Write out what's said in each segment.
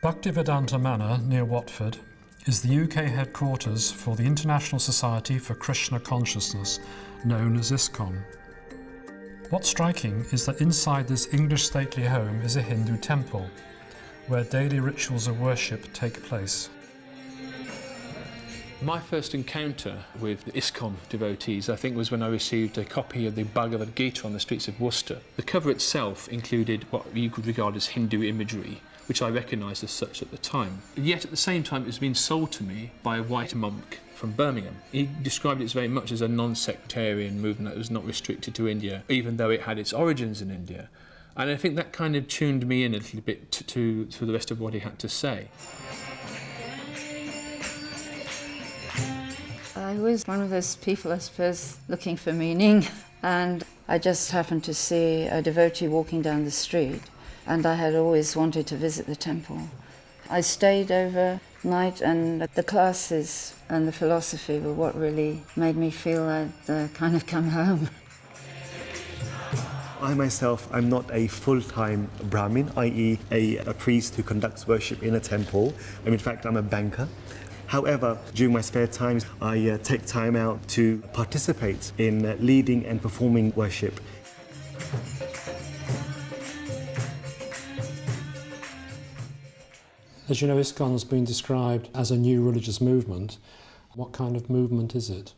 Bhaktivedanta Manor, near Watford, is the UK headquarters for the International Society for Krishna Consciousness, known as Iskcon. What's striking is that inside this English stately home is a Hindu temple, where daily rituals of worship take place. My first encounter with the Iskcon devotees, I think, was when I received a copy of the Bhagavad Gita on the streets of Worcester. The cover itself included what you could regard as Hindu imagery, which I recognised as such at the time. Yet at the same time it was being sold to me by a white monk from Birmingham. He described it very much as a non-sectarian movement that was not restricted to India, even though it had its origins in India. And I think that kind of tuned me in a little bit to the rest of what he had to say. I was one of those people, I suppose, looking for meaning, and I just happened to see a devotee walking down the street, and I had always wanted to visit the temple. I stayed overnight, and the classes and the philosophy were what really made me feel I'd kind of come home. I myself, I'm not a full-time Brahmin, i.e. a priest who conducts worship in a temple. In fact, I'm a banker. However, during my spare time, I take time out to participate in leading and performing worship. As you know, Iskcon's been described as a new religious movement. What kind of movement is it?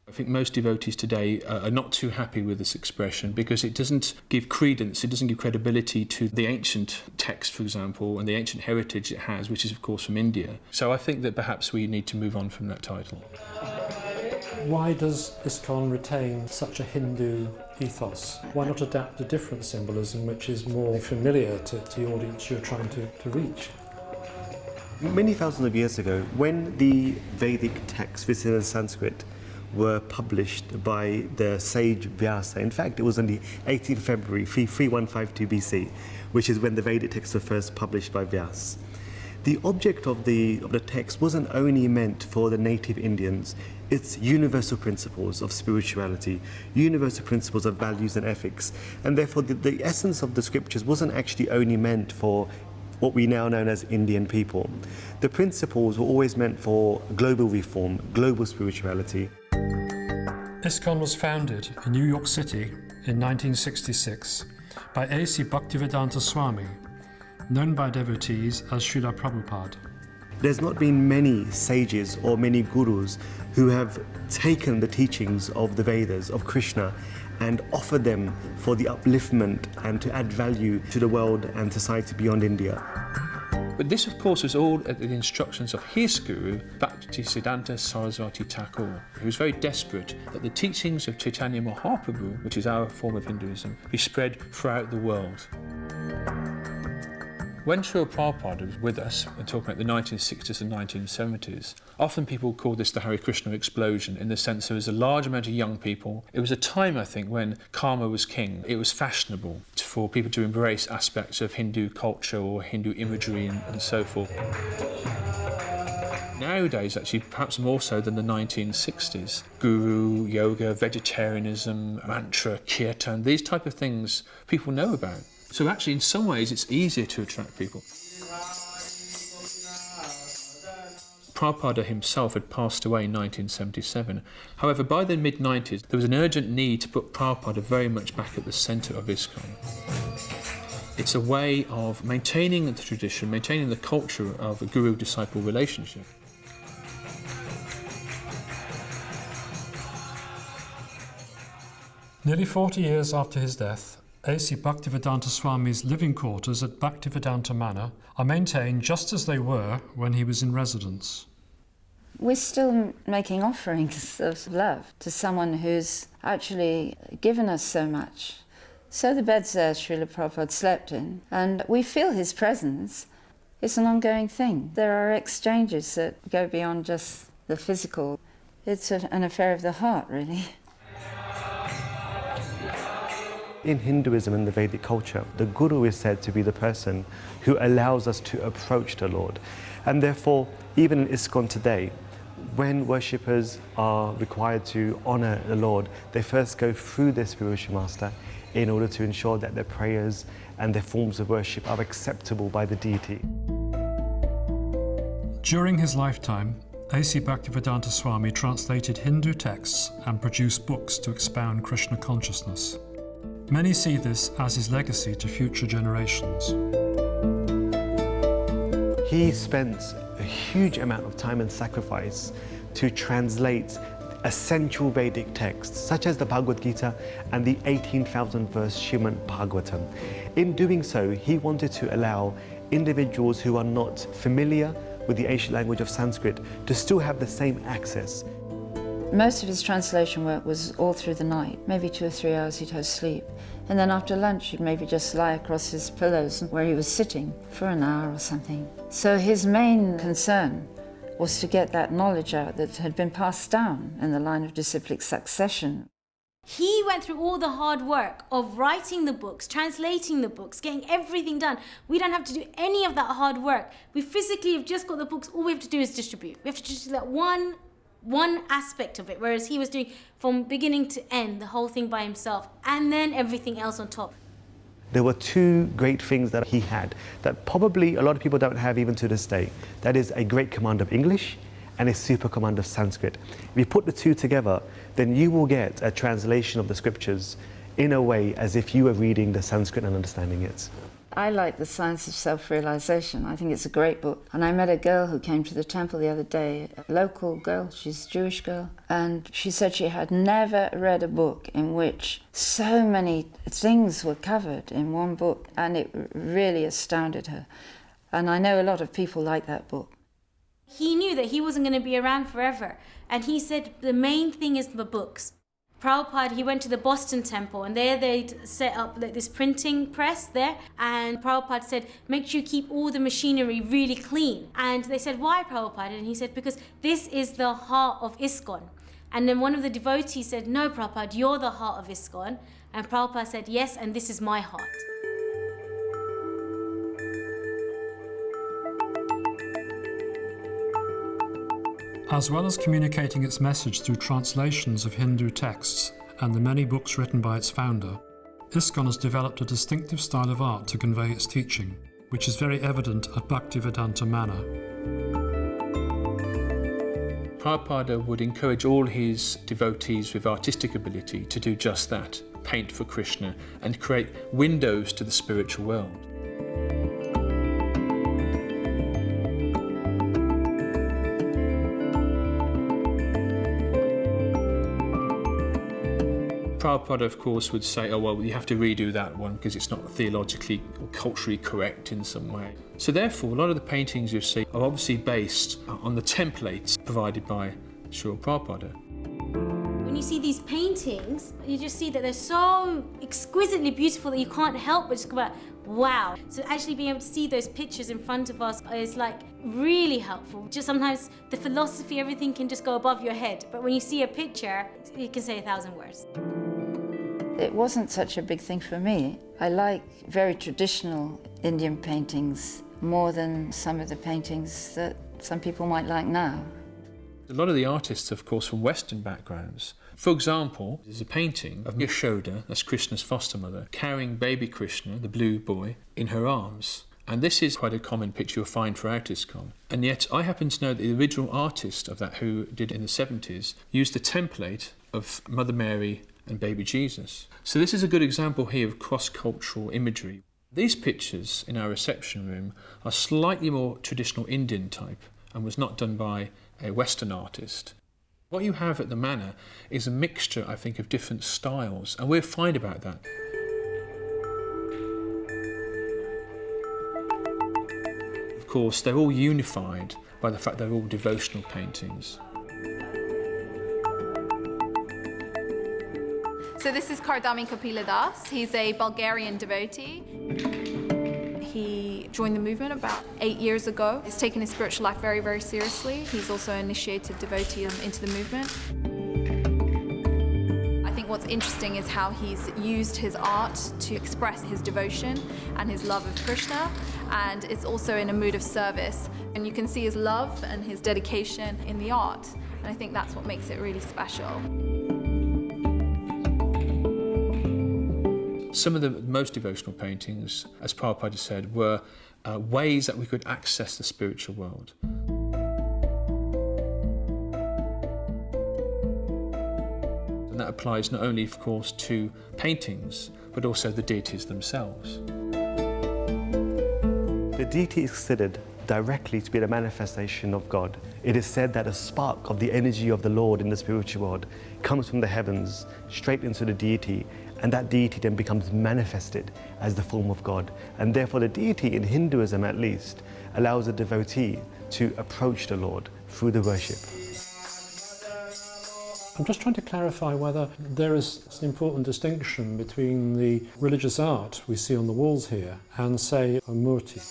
I think most devotees today are not too happy with this expression because it doesn't give credence, it doesn't give credibility to the ancient text, for example, and the ancient heritage it has, which is of course from India. So I think that perhaps we need to move on from that title. Why does Iskcon retain such a Hindu ethos? Why not adapt a different symbolism which is more familiar to the audience you're trying to reach? Many thousands of years ago, when the Vedic texts written in Sanskrit were published by the sage Vyasa. In fact, it was on the 18th of February, 3152 BC, which is when the Vedic texts were first published by Vyasa. The object of the text wasn't only meant for the native Indians, it's universal principles of spirituality, universal principles of values and ethics, and therefore the essence of the scriptures wasn't actually only meant for what we now know as Indian people. The principles were always meant for global reform, global spirituality. Iskcon was founded in New York City in 1966 by A.C. Bhaktivedanta Swami, known by devotees as Srila Prabhupada. There's not been many sages or many gurus who have taken the teachings of the Vedas, of Krishna, and offered them for the upliftment and to add value to the world and society beyond India. But this, of course, was all at the instructions of his guru, Bhaktisiddhanta Saraswati Thakur, who was very desperate that the teachings of Chaitanya Mahaprabhu, which is our form of Hinduism, be spread throughout the world. When Srila Prabhupada was with us and talking about the 1960s and 1970s, often people call this the Hare Krishna explosion in the sense there was a large amount of young people. It was a time, I think, when karma was king. It was fashionable for people to embrace aspects of Hindu culture or Hindu imagery and so forth. Nowadays, actually, perhaps more so than the 1960s, guru, yoga, vegetarianism, mantra, kirtan, these type of things people know about. So actually, in some ways, it's easier to attract people. Prabhupada himself had passed away in 1977. However, by the mid-90s, there was an urgent need to put Prabhupada very much back at the centre of Iskcon. It's a way of maintaining the tradition, maintaining the culture of a guru-disciple relationship. Nearly 40 years after his death, A.C. Bhaktivedanta Swami's living quarters at Bhaktivedanta Manor are maintained just as they were when he was in residence. We're still making offerings of love to someone who's actually given us so much. So the beds there Srila Prabhupada slept in, and we feel his presence. It's an ongoing thing. There are exchanges that go beyond just the physical. It's an affair of the heart, really. In Hinduism and the Vedic culture, the Guru is said to be the person who allows us to approach the Lord. And therefore, even in Iskcon today, when worshippers are required to honour the Lord, they first go through their spiritual master in order to ensure that their prayers and their forms of worship are acceptable by the deity. During his lifetime, A.C. Bhaktivedanta Swami translated Hindu texts and produced books to expound Krishna consciousness. Many see this as his legacy to future generations. He spent a huge amount of time and sacrifice to translate essential Vedic texts, such as the Bhagavad Gita and the 18,000 verse Srimad Bhagavatam. In doing so, he wanted to allow individuals who are not familiar with the ancient language of Sanskrit to still have the same access. Most of his translation work was all through the night. Maybe 2 or 3 hours he'd have sleep. And then after lunch he'd maybe just lie across his pillows where he was sitting for an hour or something. So his main concern was to get that knowledge out that had been passed down in the line of disciplic succession. He went through all the hard work of writing the books, translating the books, getting everything done. We don't have to do any of that hard work. We physically have just got the books. All we have to do is distribute. We have to just do that one aspect of it, whereas he was doing from beginning to end the whole thing by himself, and then everything else on top. There were two great things that he had that probably a lot of people don't have even to this day. That is a great command of English and a super command of Sanskrit. If you put the two together, then you will get a translation of the scriptures in a way as if you were reading the Sanskrit and understanding it. I like The Science of Self-Realization. I think it's a great book. And I met a girl who came to the temple the other day, a local girl, she's a Jewish girl, and she said she had never read a book in which so many things were covered in one book, and it really astounded her. And I know a lot of people like that book. He knew that he wasn't going to be around forever, and he said the main thing is the books. Prabhupada, he went to the Boston temple, and there they'd set up like this printing press there, and Prabhupada said, make sure you keep all the machinery really clean. And they said, why, Prabhupada? And he said, because this is the heart of Iskcon. And then one of the devotees said, no, Prabhupada, you're the heart of Iskcon. And Prabhupada said, yes, and this is my heart. As well as communicating its message through translations of Hindu texts and the many books written by its founder, Iskcon has developed a distinctive style of art to convey its teaching, which is very evident at Bhaktivedanta Manor. Prabhupada would encourage all his devotees with artistic ability to do just that, paint for Krishna and create windows to the spiritual world. Prabhupada, of course, would say, oh, well, you have to redo that one because it's not theologically or culturally correct in some way. So therefore, a lot of the paintings you see are obviously based on the templates provided by Srila Prabhupada. When you see these paintings, you just see that they're so exquisitely beautiful that you can't help but just go like, wow. So actually being able to see those pictures in front of us is like really helpful. Just sometimes the philosophy, everything can just go above your head. But when you see a picture, you can say 1,000 words. It wasn't such a big thing for me. I like very traditional Indian paintings more than some of the paintings that some people might like now. A lot of the artists, of course, from Western backgrounds. For example, there's a painting of Yashoda, that's Krishna's foster mother, carrying baby Krishna, the blue boy, in her arms. And this is quite a common picture you'll find throughout Iskcon. And yet I happen to know that the original artist of that, who did it in the 70s, used the template of Mother Mary and baby Jesus. So this is a good example here of cross-cultural imagery. These pictures in our reception room are slightly more traditional Indian type and was not done by a Western artist. What you have at the manor is a mixture, I think, of different styles, and we're fine about that. Of course, they're all unified by the fact they're all devotional paintings. So this is Karadami Kapila Das. He's a Bulgarian devotee. He joined the movement about 8 years ago. He's taken his spiritual life very, very seriously. He's also an initiated devotee into the movement. I think what's interesting is how he's used his art to express his devotion and his love of Krishna, and it's also in a mood of service. And you can see his love and his dedication in the art, and I think that's what makes it really special. Some of the most devotional paintings, as Prabhupada said, were ways that we could access the spiritual world. that applies not only, of course, to paintings, but also the deities themselves. The deity is considered directly to be the manifestation of God. It is said that a spark of the energy of the Lord in the spiritual world comes from the heavens straight into the deity, and that deity then becomes manifested as the form of God. And therefore the deity, in Hinduism at least, allows a devotee to approach the Lord through the worship. I'm just trying to clarify whether there is an important distinction between the religious art we see on the walls here and, say, a murti.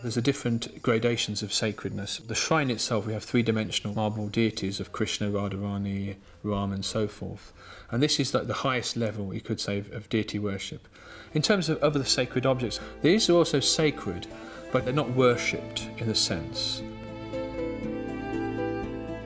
There's a different gradations of sacredness. The shrine itself, we have three-dimensional marble deities of Krishna, Radharani, Ram and so forth. And this is like the highest level, you could say, of deity worship. In terms of other sacred objects, these are also sacred, but they're not worshipped in a sense.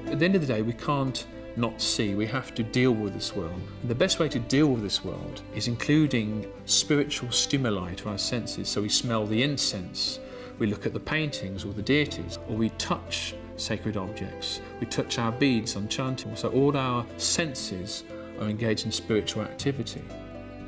At the end of the day, we can't not see. We have to deal with this world. And the best way to deal with this world is including spiritual stimuli to our senses. So we smell the incense, we look at the paintings or the deities, or we touch sacred objects, we touch our beads on chanting. So all our senses are engaged in spiritual activity.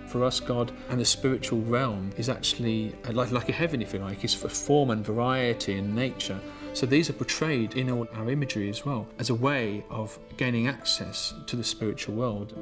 For us, God and the spiritual realm is actually like a heaven, if you like. It's for form and variety and nature. So these are portrayed in all our imagery as well, as a way of gaining access to the spiritual world.